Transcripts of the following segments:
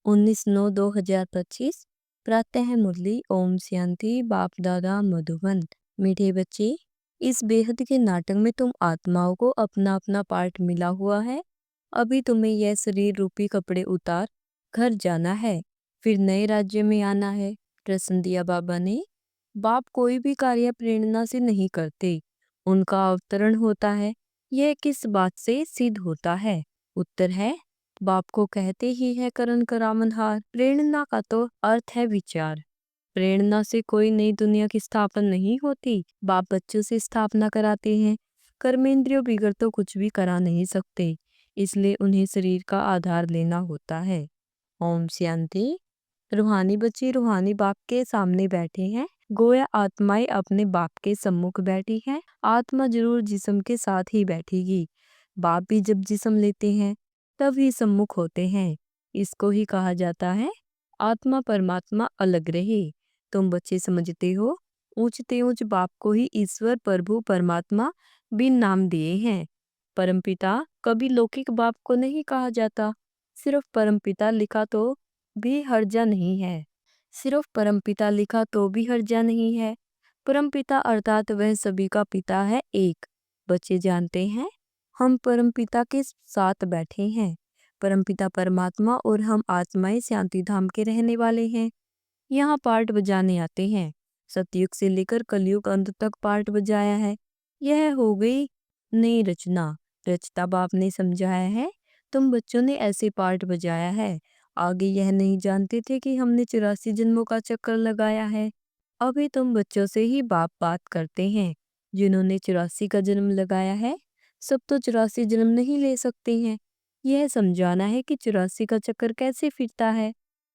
19/9/2025 प्रातः मुरली। ओम शांति। बाप दादा मधुबन। मीठे बच्चे, इस बेहद के नाटक में तुम आत्माओं को अपना अपना पार्ट मिला हुआ है। अभी तुम्हें यह शरीर रूपी कपड़े उतार घर जाना है, फिर नए राज्य में आना है। प्रश्न दिया बाबा ने। बाप कोई भी कार्य प्रेरणा से नहीं करते, उनका अवतरण होता है। यह किस बात से सिद्ध होता है? उत्तर है, बाप को कहते ही है करण करावनहार। प्रेरणा का तो अर्थ है विचार। प्रेरणा से कोई नई दुनिया की स्थापना नहीं होती। बाप बच्चों से स्थापना कराते हैं। कर्मेंद्रियों बिगड़ तो कुछ भी करा नहीं सकते, इसलिए उन्हें शरीर का आधार लेना होता है। ओम शांति। रूहानी बच्चे रूहानी बाप के सामने बैठे हैं, गोया आत्माएं अपने बाप के सम्मुख बैठी हैं। आत्मा जरूर जिस्म के साथ ही बैठेगी। बाप भी जब जिस्म लेते हैं तब ही सम्मुख होते हैं। इसको ही कहा जाता है आत्मा परमात्मा अलग रहे। तुम बच्चे समझते हो, ऊंचते ऊंच बाप को ही ईश्वर प्रभु परमात्मा बिन नाम दिए हैं। परमपिता कभी लौकिक बाप को नहीं कहा जाता। सिर्फ परमपिता लिखा तो भी हर्जा नहीं है। सिर्फ परमपिता लिखा तो भी हर्जा नहीं है। परमपिता अर्थात वह सभी का पिता है एक। बच्चे जानते हैं, हम परमपिता के साथ बैठे हैं। परमपिता परमात्मा और हम आत्माएं शांति धाम के रहने वाले हैं। यहाँ पार्ट बजाने आते हैं। सतयुग से लेकर कलयुग अंत तक पार्ट बजाया है। यह हो गई नई रचना। रचता बाप ने समझाया है, तुम बच्चों ने ऐसे पार्ट बजाया है। आगे यह नहीं जानते थे कि हमने 84 जन्मों का चक्कर लगाया है। अभी तुम बच्चों से ही बाप बात करते हैं। जिन्होंने 84 का जन्म लगाया है, सब तो 84 जन्म नहीं ले सकते हैं। यह समझाना है कि 84 का चक्कर कैसे फिरता है।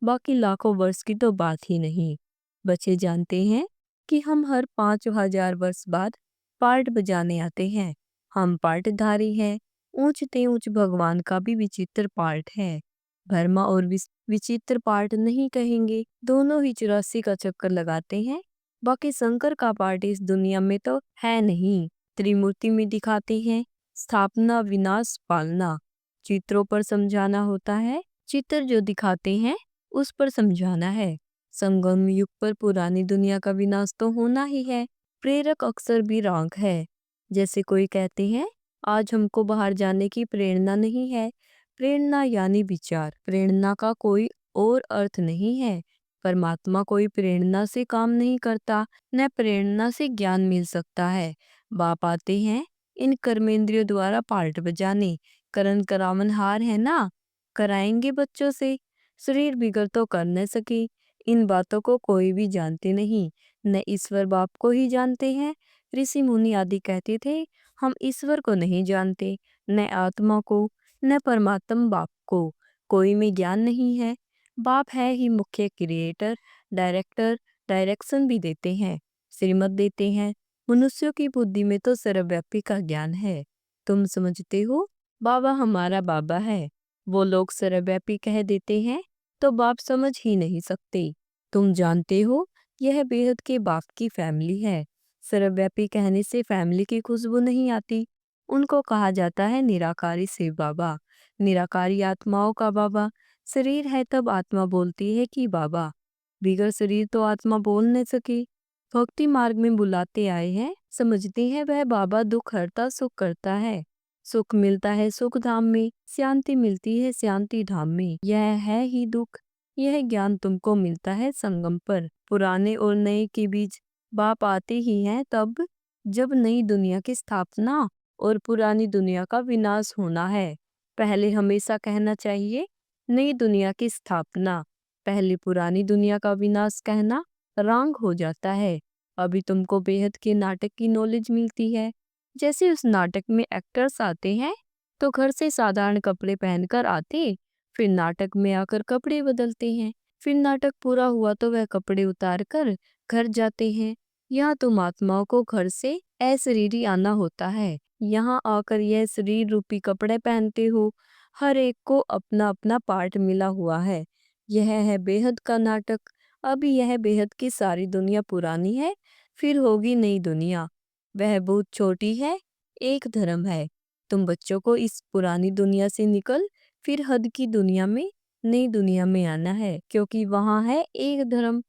बाकी लाखों वर्ष की तो बात ही नहीं। बच्चे जानते हैं कि हम हर 5000 वर्ष बाद पार्ट बजाने आते हैं। हम पार्टधारी हैं। ऊंचते ऊंच भगवान का भी विचित्र पार्ट है। भरमा और विचित्र पार्ट नहीं कहेंगे, दोनों ही 84 का चक्कर लगाते हैं। बाकी शंकर का पार्ट इस दुनिया में तो है नहीं। त्रिमूर्ति में दिखाते हैं, स्थापना विनाश पालना। चित्रों पर समझाना होता है, चित्र जो दिखाते हैं उस पर समझाना है। संगम युग पर पुरानी दुनिया का विनाश तो होना ही है। प्रेरक अक्सर भी रॉन्ग है। जैसे कोई कहते हैं, आज हमको बाहर जाने की प्रेरणा नहीं है। प्रेरणा यानी विचार। प्रेरणा का कोई और अर्थ नहीं है। परमात्मा कोई प्रेरणा से काम नहीं करता, न प्रेरणा से ज्ञान मिल सकता है। बाप आते हैं इन कर्मेंद्रियों द्वारा पार्ट बजाने। करण करावनहार है ना, कराएंगे बच्चों से। शरीर बिगड़ तो कर न सके। इन बातों को कोई भी जानते नहीं, न ईश्वर बाप को ही जानते हैं। ऋषि मुनि आदि कहते थे, हम ईश्वर को नहीं जानते, न आत्मा को, न परमात्मा बाप को। कोई में ज्ञान नहीं है। बाप है ही मुख्य क्रिएटर, डायरेक्टर। डायरेक्शन भी देते हैं, श्रीमत देते हैं। मनुष्यों की बुद्धि में तो सर्वव्यापी का ज्ञान है। तुम समझते हो बाबा हमारा बाबा है। वो लोग सर्वव्यापी कह देते हैं तो बाप समझ ही नहीं सकते। तुम जानते हो यह बेहद के बाप की फैमिली है। सर्वव्यापी कहने से फैमिली की खुशबू नहीं आती। उनको कहा जाता है निराकारी शिव बाबा, निराकारी आत्माओं का बाबा। शरीर है तब आत्मा बोलती है कि बाबा। बिगर शरीर तो आत्मा बोल न सके। भक्ति मार्ग में बुलाते आए हैं, समझते हैं वह बाबा दुख हरता सुख करता है। सुख मिलता है सुख धाम में, शांति मिलती है शांति धाम में। यह है ही दुख। यह ज्ञान तुमको मिलता है संगम पर। पुराने और नए के बीच बाप आते ही हैं तब जब नई दुनिया की स्थापना और पुरानी दुनिया का विनाश होना है। पहले हमेशा कहना चाहिए नई दुनिया की स्थापना, पहले पुरानी दुनिया का विनाश कहना रॉन्ग हो जाता है। अभी तुमको बेहद के नाटक की नॉलेज मिलती है। जैसे उस नाटक में एक्टर्स आते हैं तो घर से साधारण कपड़े पहनकर आते, फिर नाटक में आकर कपड़े बदलते हैं। फिर नाटक पूरा हुआ तो वह कपड़े उतार कर घर जाते हैं। यहाँ तुम आत्माओं को घर से अशरीरी आना होता है। यहाँ आकर यह शरीर रूपी कपड़े पहनते हो। हर एक को अपना अपना पार्ट मिला हुआ है। यह है बेहद का नाटक। अभी यह बेहद की सारी दुनिया पुरानी है, फिर होगी नई दुनिया। वह बहुत छोटी है, एक धर्म है। तुम बच्चों को इस पुरानी दुनिया से निकल फिर हद की दुनिया में नई दुनिया में आना है, क्योंकि वहाँ है एक धर्म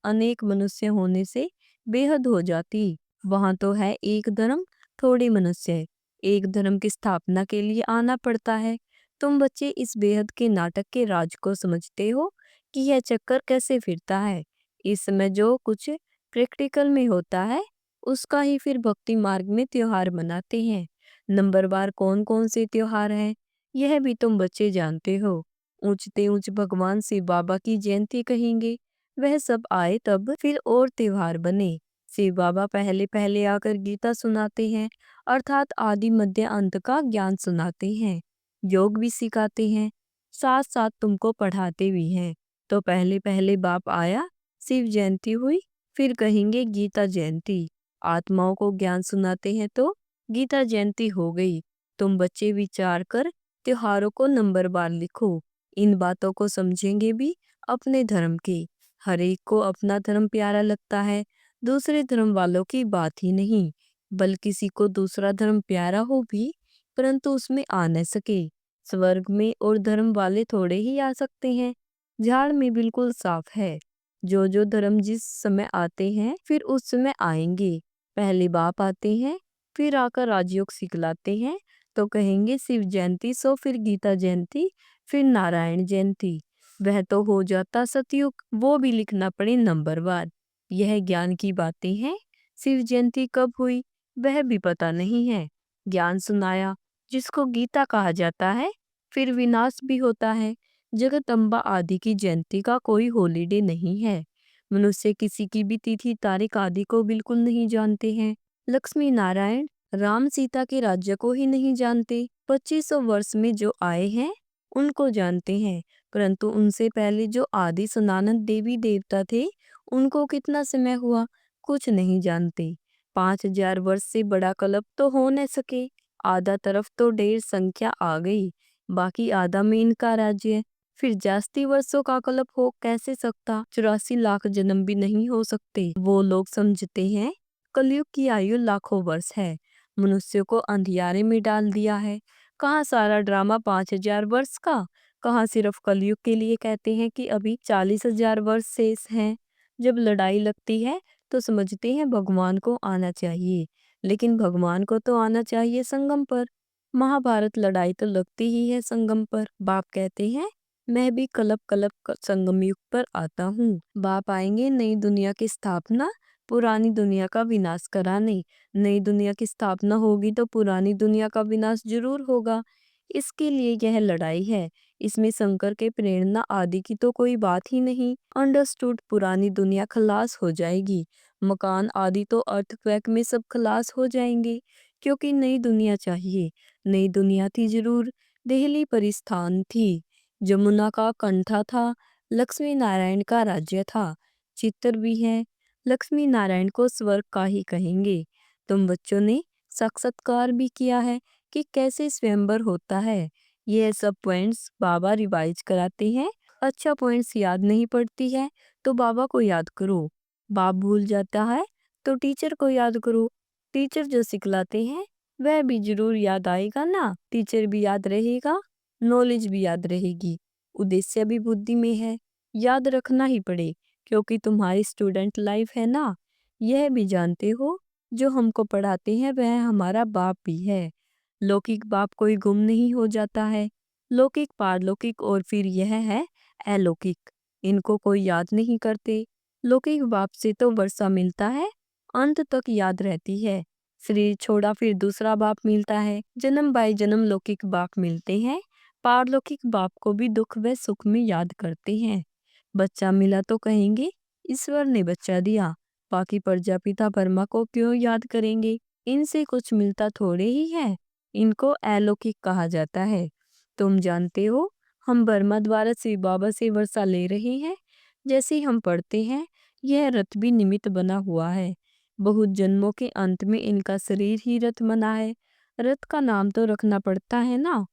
अनेक मनुष्य होने से बेहद हो जाती। वहाँ तो है एक धर्म, थोड़े मनुष्य। एक धर्म की स्थापना के लिए आना पड़ता है। तुम बच्चे इस बेहद के नाटक के राज को समझते हो कि यह चक्कर कैसे फिरता है। इस समय जो कुछ प्रैक्टिकल में होता है, उसका ही फिर भक्ति मार्ग में त्योहार मनाते हैं। नंबरवार कौन कौन से त्योहार हैं, यह भी तुम बच्चे जानते हो। ऊंचते ऊंच भगवान शिव बाबा की जयंती कहेंगे। वह सब आए तब फिर और त्योहार बने। शिव बाबा पहले पहले आकर गीता सुनाते हैं, अर्थात आदि मध्य अंत का ज्ञान सुनाते हैं। योग भी सिखाते हैं, साथ साथ तुमको पढ़ाते भी हैं। तो पहले पहले बाप आया, शिव जयंती हुई, फिर कहेंगे गीता जयंती। आत्माओं को ज्ञान सुनाते हैं तो गीता जयंती हो गई। तुम बच्चे विचार कर त्योहारों को नंबरवार लिखो। इन बातों को समझेंगे भी अपने धर्म के। हर एक को अपना धर्म प्यारा लगता है, दूसरे धर्म वालों की बात ही नहीं। बल्कि किसी को दूसरा धर्म प्यारा हो भी, परंतु उसमें आ न सके। स्वर्ग में और धर्म वाले थोड़े ही आ सकते हैं। झाड़ में बिल्कुल साफ है। जो धर्म जिस समय आते हैं फिर उस समय आएंगे। पहले बाप आते हैं, फिर आकर राजयोग सिखलाते हैं। तो कहेंगे शिव जयंती, सो फिर गीता जयंती, फिर नारायण जयंती। वह तो हो जाता सतयुग, वो भी लिखना पड़े नंबरवार। यह ज्ञान की बातें हैं। शिव जयंती कब हुई वह भी पता नहीं है। ज्ञान सुनाया, जिसको गीता कहा जाता है। फिर विनाश भी होता है। जगदम्बा आदि की जयंती का कोई हॉलीडे नहीं है। मनुष्य किसी की भी तिथि तारीख आदि को बिल्कुल नहीं जानते हैं। लक्ष्मी नारायण राम सीता के राज्य को ही नहीं जानते। 2500 वर्ष में जो आए हैं उनको जानते हैं, परंतु उनसे पहले जो आदि सनातन देवी देवता थे उनको कितना समय हुआ कुछ नहीं जानते। 5000 वर्ष से बड़ा कल्प तो हो न सके। आधा तरफ तो ढेर संख्या आ गई, बाकी आधा में इनका राज्य। फिर जास्ती वर्षों का कल्प हो कैसे सकता। 84 लाख जन्म भी नहीं हो सकते। वो लोग समझते हैं कलयुग की आयु लाखों वर्ष है। मनुष्यों को अंधियारे में डाल दिया है। कहाँ सारा ड्रामा 5000 वर्ष का, कहाँ सिर्फ कलयुग के लिए कहते हैं कि अभी 40,000 वर्ष शेष हैं। जब लड़ाई लगती है तो समझते हैं भगवान को आना चाहिए, लेकिन भगवान को तो आना चाहिए संगम पर। महाभारत लड़ाई तो लगती ही है संगम पर। बाप कहते हैं मैं भी कलप कलप संगम युग पर आता हूँ। बाप आएंगे नई दुनिया की स्थापना, पुरानी दुनिया का विनाश कराने। नई दुनिया की स्थापना होगी तो पुरानी दुनिया का विनाश जरूर होगा। इसके लिए यह लड़ाई है। इसमें शंकर के प्रेरणा आदि की तो कोई बात ही नहीं। अंडरस्टूड, पुरानी दुनिया खलास हो जाएगी। मकान आदि तो अर्थक्वेक में सब खलास हो जाएंगे, क्योंकि नई दुनिया चाहिए। नई दुनिया थी जरूर। दिल्ली परिस्थान थी, जमुना का कंठा था, लक्ष्मी नारायण का राज्य था। चित्र भी है। लक्ष्मी नारायण को स्वर्ग का ही कहेंगे। तुम बच्चों ने साक्षात्कार भी किया है कि कैसे स्वयंवर होता है। ये सब पॉइंट्स बाबा रिवाइज कराते हैं। अच्छा, पॉइंट्स याद नहीं पड़ती है तो बाबा को याद करो। बाप भूल जाता है तो टीचर को याद करो। टीचर जो सिखलाते हैं वह भी जरूर याद आएगा ना। टीचर भी याद रहेगा, नॉलेज भी याद रहेगी। उद्देश्य भी बुद्धि में है, याद रखना ही पड़े, क्योंकि तुम्हारी स्टूडेंट लाइफ है ना। यह भी जानते हो जो हमको पढ़ाते हैं वह हमारा बाप भी है। लौकिक बाप कोई गुम नहीं हो जाता है। लौकिक, पारलौकिक और फिर यह है अलौकिक। इनको कोई याद नहीं करते। लौकिक बाप से तो वर्षा मिलता है, अंत तक याद रहती है। शरीर छोड़ा फिर दूसरा बाप मिलता है। जन्म बाई जन्म लौकिक बाप मिलते हैं। पारलौकिक बाप को भी दुख व सुख में याद करते हैं। बच्चा मिला तो कहेंगे ईश्वर ने बच्चा दिया, बाकी प्रजापिता ब्रह्मा को क्यों याद करेंगे। इनसे कुछ मिलता थोड़े ही है। इनको अलौकिक कहा जाता है। तुम जानते हो हम ब्रह्मा द्वारा शिव बाबा से वर्षा ले रहे हैं। जैसे हम पढ़ते हैं यह रथ भी निमित्त बना हुआ है। बहुत जन्मों के अंत में इनका शरीर ही रथ बना है। रथ का नाम तो रखना पड़ता है ना।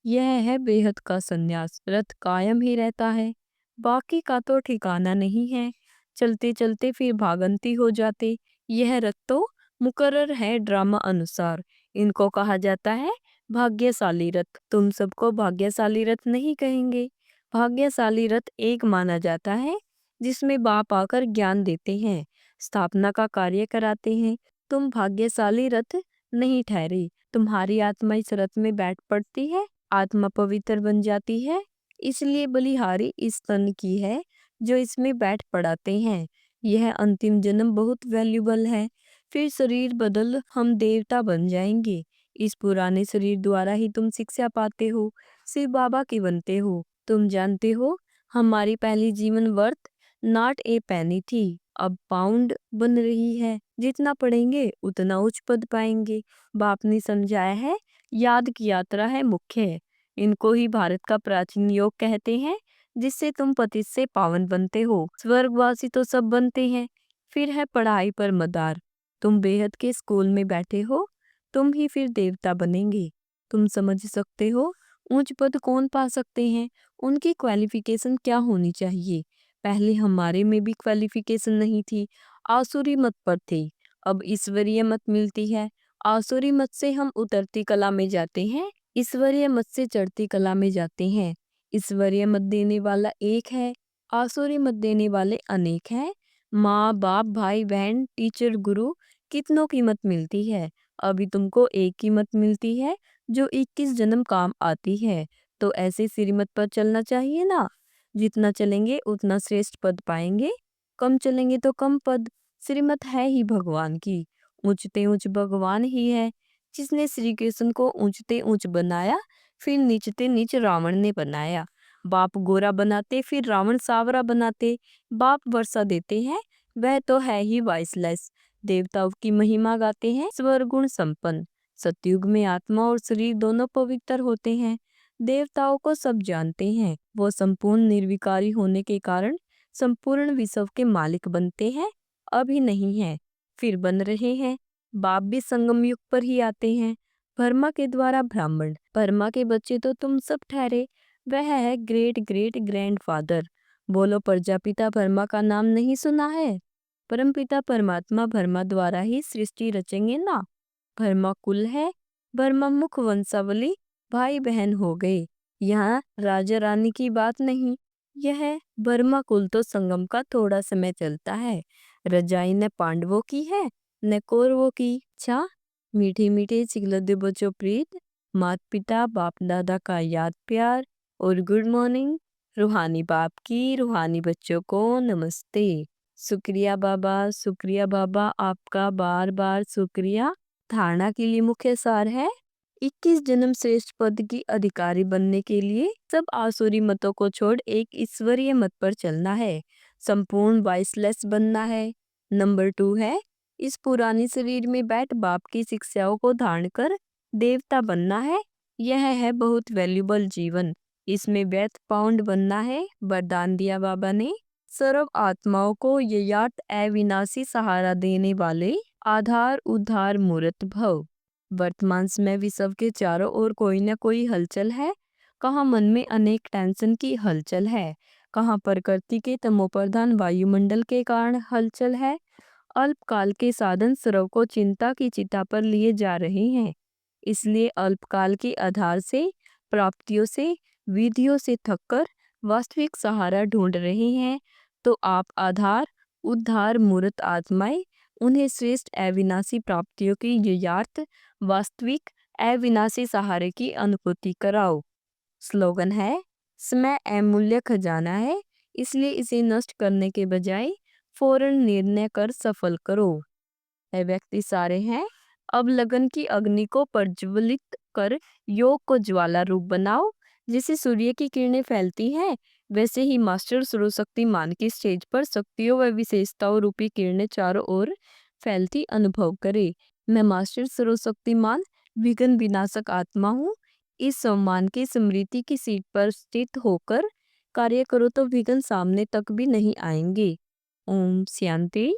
यह है बेहद का संन्यास। रथ कायम ही रहता है, बाकी का तो ठिकाना नहीं है। चलते चलते फिर भागंती हो जाते। यह रथ तो मुकर्रर है ड्रामा अनुसार। इनको कहा जाता है भाग्यशाली रथ। तुम सबको भाग्यशाली रथ नहीं कहेंगे, भाग्यशाली रथ एक माना जाता है जिसमें बाप आकर ज्ञान देते हैं, स्थापना का कार्य कराते हैं। तुम भाग्यशाली रथ नहीं ठहरे, तुम्हारी आत्मा इस रथ में बैठ पड़ती है, आत्मा पवित्र बन जाती है। इसलिए बलिहारी इस तन की है जो इसमें बैठ पड़ाते हैं। यह अंतिम जन्म बहुत वैल्यूबल है। फिर शरीर बदल हम देवता बन जाएंगे। इस पुराने शरीर द्वारा ही तुम शिक्षा पाते हो, शिव बाबा के बनते हो। तुम जानते हो, हमारी पहली जीवन वर्थ नॉट ए पैनी थी, अब पाउंड बन रही है। जितना पढ़ेंगे उतना उच्च पद पाएंगे। बाप ने समझाया है, याद की यात्रा है मुख्य। इनको ही भारत का प्राचीन योग कहते हैं, जिससे तुम पतित से पावन बनते हो। स्वर्गवासी तो सब बनते हैं। फिर है पढ़ाई पर मदार। तुम बेहद के स्कूल में बैठे हो, तुम ही फिर देवता बनेंगे। तुम समझ सकते हो उच्च पद कौन पा सकते हैं, उनकी क्वालिफिकेशन क्या होनी चाहिए। पहले हमारे में भी क्वालिफिकेशन नहीं थी, आसुरी मत पर थे। अब ईश्वरीय मत मिलती है। आसुरी मत से हम उतरती कला में जाते हैं, ईश्वरीय मत से चढ़ती कला में जाते हैं। ईश्वरीय मत देने वाला एक है, आसुरी मत देने वाले अनेक हैं। माँ बाप भाई बहन टीचर गुरु कितनों की मत मिलती है। अभी तुमको एक की मत मिलती है जो 21 जन्म काम आती है। तो ऐसे श्रीमत पर चलना चाहिए ना। जितना चलेंगे उतना श्रेष्ठ पद पाएंगे, कम चलेंगे तो कम पद। श्रीमत है ही भगवान की, ऊंचते ऊंच भगवान ही है जिसने श्री कृष्ण को ऊंचते ऊंच बनाया, फिर नीचते नीच रावण ने बनाया। बाप गोरा बनाते फिर रावण सावरा बनाते। बाप वर्षा देते हैं, वह तो है ही वाइसलेस। देवताओं की महिमा गाते हैं स्वरगुण संपन्न। सतयुग में आत्मा और शरीर दोनों पवित्र होते हैं। देवताओं को सब जानते हैं, वो संपूर्ण निर्विकारी होने के कारण संपूर्ण विश्व के मालिक बनते हैं। अभी नहीं है, फिर बन रहे हैं। बाप भी संगम युग पर ही आते हैं। ब्रह्मा के द्वारा ब्राह्मण, ब्रह्मा के बच्चे तो तुम सब ठहरे। वह है ग्रेट ग्रेट ग्रैंडफादर। बोलो, प्रजापिता ब्रह्मा का नाम नहीं सुना है। परमपिता परमात्मा ब्रह्मा द्वारा ही सृष्टि रचेंगे ना। ब्रह्मा कुल है, ब्रह्मा मुख वंशावली भाई बहन हो गए। यहाँ राजा रानी की बात नहीं, यह ब्रह्मा कुल तो संगम का थोड़ा समय चलता है। रजाई न पांडवों की है न कौरवों की। अच्छा, मीठे मीठे चिकलद बच्चों प्रीत, मात पिता बाप दादा का याद प्यार और गुड मॉर्निंग। रूहानी बाप की रूहानी बच्चों को नमस्ते। शुक्रिया बाबा, शुक्रिया बाबा, आपका बार बार शुक्रिया। धारणा के लिए मुख्य सार है, 21 जन्म श्रेष्ठ पद की अधिकारी बनने के लिए सब आसुरी मतों को छोड़ एक ईश्वरीय मत पर चलना है, संपूर्ण वाइसलेस बनना है। नंबर 2 है, इस पुरानी शरीर में बैठ बाप की शिक्षाओं को धारण कर देवता बनना है। यह है बहुत वैल्यूबल जीवन, इसमें व्यर्थ पाउंड बनना है। वरदान दिया बाबा ने, सर्व आत्माओं को यथार्थ अविनाशी सहारा देने वाले आधार उद्धार मूर्त भव। वर्तमान समय विश्व के चारों ओर कोई न कोई हलचल है। कहाँ मन में अनेक टेंशन की हलचल है, कहाँ प्रकृति के तमोप्रधान वायुमंडल के कारण हलचल है। अल्पकाल के साधन सर्व को चिंता की चिता पर लिए जा रहे हैं। इसलिए अल्पकाल के आधार से, प्राप्तियों से, विधियों से थककर वास्तविक सहारा ढूंढ रहे हैं। तो आप आधार उद्धार मूर्त आत्माएं उन्हें श्रेष्ठ अविनाशी प्राप्तियों की यथार्थ वास्तविक अविनाशी सहारे की अनुभूति कराओ। स्लोगन है, समय अमूल्य खजाना है, इसलिए इसे नष्ट करने के बजाय फौरन निर्णय कर सफल करो। है व्यक्ति सारे हैं, अब लगन की अग्नि को प्रज्वलित कर योग को ज्वाला रूप बनाओ। जैसे सूर्य की किरणें फैलती हैं, वैसे ही मास्टर सर्वशक्तिमान की स्टेज पर शक्तियों व विशेषताओं रूपी किरणें चारों ओर फैलती अनुभव करे। मैं मास्टर सर्वशक्तिमान विघ्न विनाशक आत्मा हूँ। इस सम्मान की स्मृति की सीट पर स्थित होकर कार्य करो तो विघ्न सामने तक भी नहीं आएंगे। ओम शांति।